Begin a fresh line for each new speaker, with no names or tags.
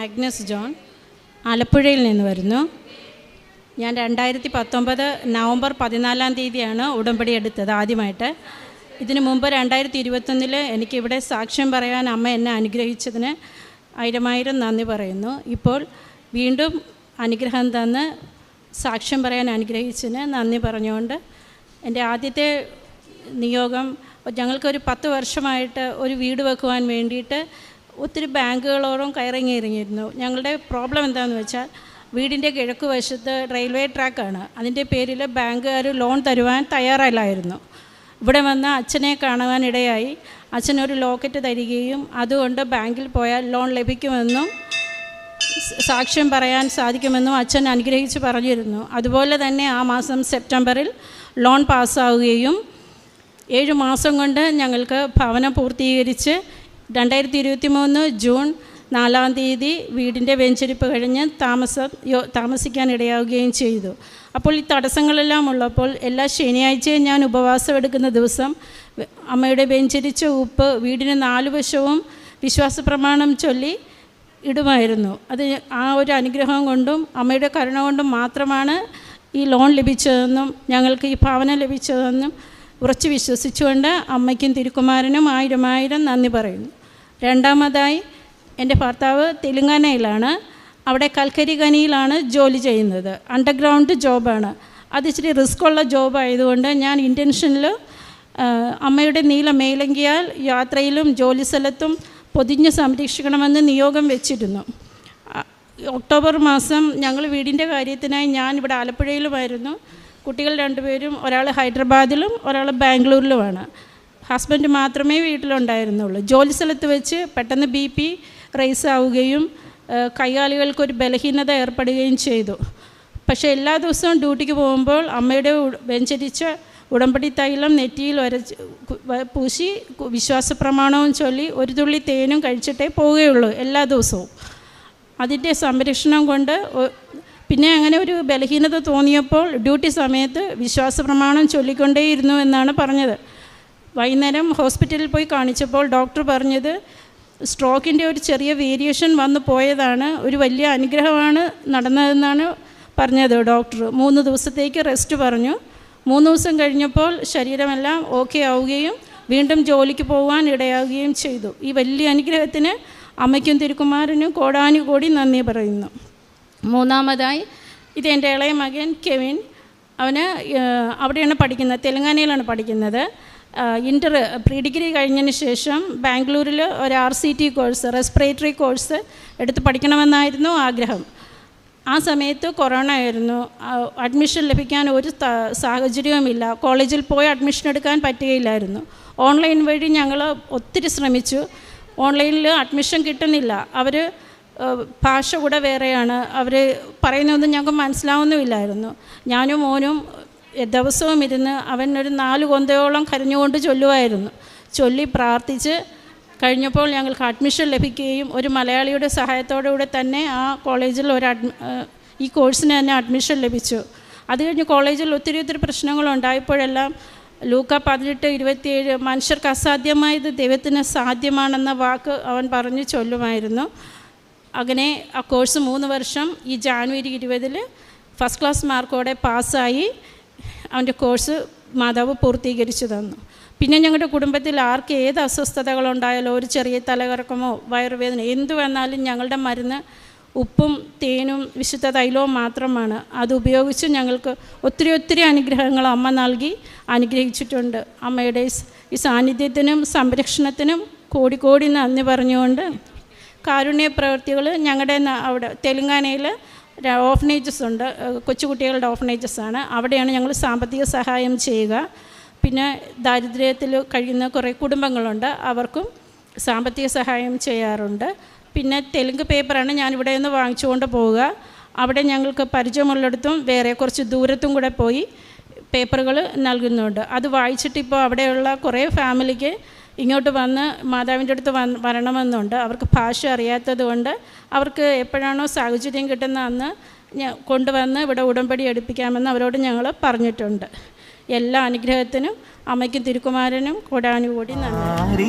Agnes John, ആലപ്പുഴയിൽ നിന്ന് വരുന്നു. ഞാൻ 2019 നവംബർ 14 ഉടമ്പടി എടുത്തത് ആദ്യമായിട്ട്. ഇതിനു മുമ്പ് 2021 എനിക്കിവിടെ സാക്ഷ്യം പറയാൻ അമ്മ എന്നെ അനുഗ്രഹിച്ചതിന് ആയിരം നന്ദി പറയുന്നു. ഇപ്പോൾ വീണ്ടും അനുഗ്രഹം തന്ന് സാക്ഷ്യം പറയാൻ അനുഗ്രഹിച്ചതിന് നന്ദി പറഞ്ഞുകൊണ്ട് എൻ്റെ ആദ്യത്തെ നിയോഗം, ഞങ്ങൾക്കൊരു 10 വർഷമായിട്ട് ഒരു വീട് വെക്കുവാൻ വേണ്ടിയിട്ട് ഒത്തിരി ബാങ്കുകളോടും കയറിങ്ങിയിരുന്നു. ഞങ്ങളുടെ പ്രോബ്ലം എന്താണെന്ന് വെച്ചാൽ വീടിൻ്റെ കിഴക്ക് വശത്ത് റെയിൽവേ ട്രാക്കാണ്. അതിൻ്റെ പേരിൽ ബാങ്കുകാർ ലോൺ തരുവാൻ തയ്യാറല്ലായിരുന്നു. ഇവിടെ വന്ന് അച്ഛനെ കാണുവാനിടയായി. അച്ഛനൊരു ലോക്കറ്റ് തരികയും അതുകൊണ്ട് ബാങ്കിൽ പോയാൽ ലോൺ ലഭിക്കുമെന്നും സാക്ഷ്യം പറയാൻ സാധിക്കുമെന്നും അച്ഛൻ അനുഗ്രഹിച്ച് പറഞ്ഞിരുന്നു. അതുപോലെ തന്നെ ആ മാസം സെപ്റ്റംബറിൽ ലോൺ പാസ്സാവുകയും 7 മാസം കൊണ്ട് ഞങ്ങൾക്ക് ഭവനം പൂർത്തീകരിച്ച് 2023 ജൂൺ 4 വീടിൻ്റെ വെഞ്ചരിപ്പ് കഴിഞ്ഞ് താമസിക്കാനിടയാവുകയും ചെയ്തു. അപ്പോൾ ഈ തടസ്സങ്ങളെല്ലാം ഉള്ളപ്പോൾ എല്ലാ ശനിയാഴ്ചയും ഞാൻ ഉപവാസം എടുക്കുന്ന ദിവസം അമ്മയുടെ വെഞ്ചരിച്ച ഉപ്പ് വീടിന് 4 വശവും വിശ്വാസ പ്രമാണം ചൊല്ലി ഇടുമായിരുന്നു. അത് ആ ഒരു അനുഗ്രഹം കൊണ്ടും അമ്മയുടെ കരുണ കൊണ്ടും മാത്രമാണ് ഈ ലോൺ ലഭിച്ചതെന്നും ഞങ്ങൾക്ക് ഈ ഭവനം ലഭിച്ചതെന്നും ഉറച്ചു വിശ്വസിച്ചുകൊണ്ട് അമ്മയ്ക്കും തിരുക്കുമാരനും 1000 നന്ദി പറയുന്നു. രണ്ടാമതായി, എൻ്റെ ഭർത്താവ് തെലുങ്കാനയിലാണ്. അവിടെ കൽക്കരി ഖനിയിലാണ് ജോലി ചെയ്യുന്നത്. അണ്ടർഗ്രൗണ്ട് ജോബാണ്. അത് ഇച്ചിരി റിസ്ക്കുള്ള ജോബായതുകൊണ്ട് ഞാൻ ഇൻറ്റൻഷനിൽ അമ്മയുടെ നീല മേലങ്കിയാൽ യാത്രയിലും ജോലി സ്ഥലത്തും പൊതിഞ്ഞ് സംരക്ഷിക്കണമെന്ന് നിയോഗം വെച്ചിരുന്നു. ഒക്ടോബർ മാസം ഞങ്ങൾ വീടിൻ്റെ കാര്യത്തിനായി ഞാൻ ഇവിടെ ആലപ്പുഴയിലുമായിരുന്നു. കുട്ടികൾ 2 പേരും, ഒരാൾ ഹൈദരാബാദിലും ഒരാൾ ബാംഗ്ലൂരിലുമാണ്. ഹസ്ബൻഡ് മാത്രമേ വീട്ടിലുണ്ടായിരുന്നുള്ളൂ. ജോലി സ്ഥലത്ത് വെച്ച് പെട്ടെന്ന് BP റൈസ് ആവുകയും കൈകാലുകൾക്കൊരു ബലഹീനത ഏർപ്പെടുകയും ചെയ്തു. പക്ഷേ എല്ലാ ദിവസവും ഡ്യൂട്ടിക്ക് പോകുമ്പോൾ അമ്മയുടെ വെഞ്ചരിച്ച ഉടമ്പടി തൈലം നെറ്റിയിൽ പൂശി വിശ്വാസ പ്രമാണവും ചൊല്ലി ഒരു തുള്ളി തേനും കഴിച്ചിട്ടേ പോവുകയുള്ളൂ എല്ലാ ദിവസവും. അതിൻ്റെ സംരക്ഷണം കൊണ്ട് പിന്നെ അങ്ങനെ ഒരു ബലഹീനത തോന്നിയപ്പോൾ ഡ്യൂട്ടി സമയത്ത് വിശ്വാസ പ്രമാണം ചൊല്ലിക്കൊണ്ടേയിരുന്നു എന്നാണ് പറഞ്ഞത്. വൈകുന്നേരം ഹോസ്പിറ്റലിൽ പോയി കാണിച്ചപ്പോൾ ഡോക്ടർ പറഞ്ഞത് സ്ട്രോക്കിൻ്റെ ഒരു ചെറിയ വേരിയേഷൻ വന്നു പോയതാണ്, ഒരു വലിയ അനുഗ്രഹമാണ് നടന്നതെന്നാണ് പറഞ്ഞത് ഡോക്ടർ. 3 ദിവസത്തേക്ക് റെസ്റ്റ് പറഞ്ഞു. 3 ദിവസം കഴിഞ്ഞപ്പോൾ ശരീരമെല്ലാം ഓക്കെ ആവുകയും വീണ്ടും ജോലിക്ക് പോകാൻ ഇടയാവുകയും ചെയ്തു. ഈ വലിയ അനുഗ്രഹത്തിന് അമ്മയ്ക്കും തിരുക്കുമാരനും കോടാനുകോടി നന്ദി പറയുന്നു. മൂന്നാമതായി, ഇത് എൻ്റെ ഇളയ മകൻ കെവിൻ. അവന് അവിടെയാണ് പഠിക്കുന്നത്, തെലുങ്കാനയിലാണ് പഠിക്കുന്നത്. പ്രീ ഡിഗ്രി കഴിഞ്ഞതിന് ശേഷം ബാംഗ്ലൂരിൽ ഒരു RCT കോഴ്സ്, റെസ്പിറേറ്ററി കോഴ്സ് എടുത്ത് പഠിക്കണമെന്നായിരുന്നു ആഗ്രഹം. ആ സമയത്ത് കൊറോണ ആയിരുന്നു. അഡ്മിഷൻ ലഭിക്കാൻ ഒരു സാഹചര്യവുമില്ല. കോളേജിൽ പോയി അഡ്മിഷൻ എടുക്കാൻ പറ്റുകയില്ലായിരുന്നു. ഓൺലൈൻ വഴി ഞങ്ങൾ ഒത്തിരി ശ്രമിച്ചു. ഓൺലൈനിൽ അഡ്മിഷൻ കിട്ടുന്നില്ല. അവർ ഭാഷ കൂടെ വേറെയാണ്. അവർ പറയുന്നതൊന്നും ഞങ്ങൾക്ക് മനസ്സിലാവുന്നുമില്ലായിരുന്നു. ഞാനും മോനും ദിവസവും ഇരുന്ന് അവൻ ഒരു 4 കൊന്തയോളം കരഞ്ഞുകൊണ്ട് ചൊല്ലുമായിരുന്നു. ചൊല്ലി പ്രാർത്ഥിച്ച് കഴിഞ്ഞപ്പോൾ ഞങ്ങൾക്ക് അഡ്മിഷൻ ലഭിക്കുകയും ഒരു മലയാളിയുടെ സഹായത്തോടുകൂടെ തന്നെ ആ കോളേജിൽ ഈ കോഴ്സിന് തന്നെ അഡ്മിഷൻ ലഭിച്ചു. അത് കഴിഞ്ഞ് കോളേജിൽ ഒത്തിരി പ്രശ്നങ്ങളുണ്ടായപ്പോഴെല്ലാം ലൂക്ക 18:27 മനുഷ്യർക്ക് അസാധ്യമായത് ദൈവത്തിന് സാധ്യമാണെന്ന വാക്ക് അവൻ പറഞ്ഞ് ചൊല്ലുമായിരുന്നു. അങ്ങനെ ആ കോഴ്സ് 3 വർഷം ഈ ജാനുവരി 20 ഫസ്റ്റ് ക്ലാസ് മാർക്കോടെ പാസ്സായി അവൻ്റെ കോഴ്സ് മാതാവ് പൂർത്തീകരിച്ചു തന്നു. പിന്നെ ഞങ്ങളുടെ കുടുംബത്തിൽ ആർക്ക് ഏത് അസ്വസ്ഥതകളുണ്ടായാലോ, ഒരു ചെറിയ തലകറക്കമോ വയറുവേദന എന്തു വന്നാലും ഞങ്ങളുടെ മരുന്ന് ഉപ്പും തേനും വിശുദ്ധ തൈലവും മാത്രമാണ്. അതുപയോഗിച്ച് ഞങ്ങൾക്ക് ഒത്തിരി അനുഗ്രഹങ്ങൾ അമ്മ നൽകി അനുഗ്രഹിച്ചിട്ടുണ്ട്. അമ്മയുടെ ഈ സാന്നിധ്യത്തിനും സംരക്ഷണത്തിനും കോടി നന്ദി പറഞ്ഞുകൊണ്ട് കാരുണ്യ പ്രവൃത്തികൾ ഞങ്ങളുടെ അവിടെ തെലുങ്കാനയിൽ ഓഫനേജസ് ഉണ്ട്, കൊച്ചുകുട്ടികളുടെ ഓഫനേജസാണ്. അവിടെയാണ് ഞങ്ങൾ സാമ്പത്തിക സഹായം ചെയ്യുക. പിന്നെ ദാരിദ്ര്യത്തിൽ കഴിയുന്ന കുറേ കുടുംബങ്ങളുണ്ട്, അവർക്കും സാമ്പത്തിക സഹായം ചെയ്യാറുണ്ട്. പിന്നെ തെലുങ്ക് പേപ്പറാണ് ഞാനിവിടെ നിന്ന് വാങ്ങിച്ചുകൊണ്ട് പോവുക. അവിടെ ഞങ്ങൾക്ക് പരിചയമുള്ളിടത്തും വേറെ കുറച്ച് ദൂരത്തും കൂടെ പോയി പേപ്പറുകൾ നൽകുന്നുണ്ട്. അത് വായിച്ചിട്ട് ഇപ്പോൾ അവിടെയുള്ള കുറേ ഫാമിലിക്ക് ഇങ്ങോട്ട് വന്ന് മാതാവിൻ്റെ അടുത്ത് വരണമെന്നുണ്ട്. അവർക്ക് ഭാഷ അറിയാത്തത് കൊണ്ട് അവർക്ക് എപ്പോഴാണോ സാഹചര്യം കിട്ടുന്ന അന്ന് കൊണ്ടുവന്ന് ഇവിടെ ഉടമ്പടി എടുപ്പിക്കാമെന്ന് അവരോട് ഞങ്ങൾ പറഞ്ഞിട്ടുണ്ട്. എല്ലാ അനുഗ്രഹത്തിനും അമ്മയ്ക്കും തിരുക്കുമാരനും കോടാനുകൂടി നന്ദി.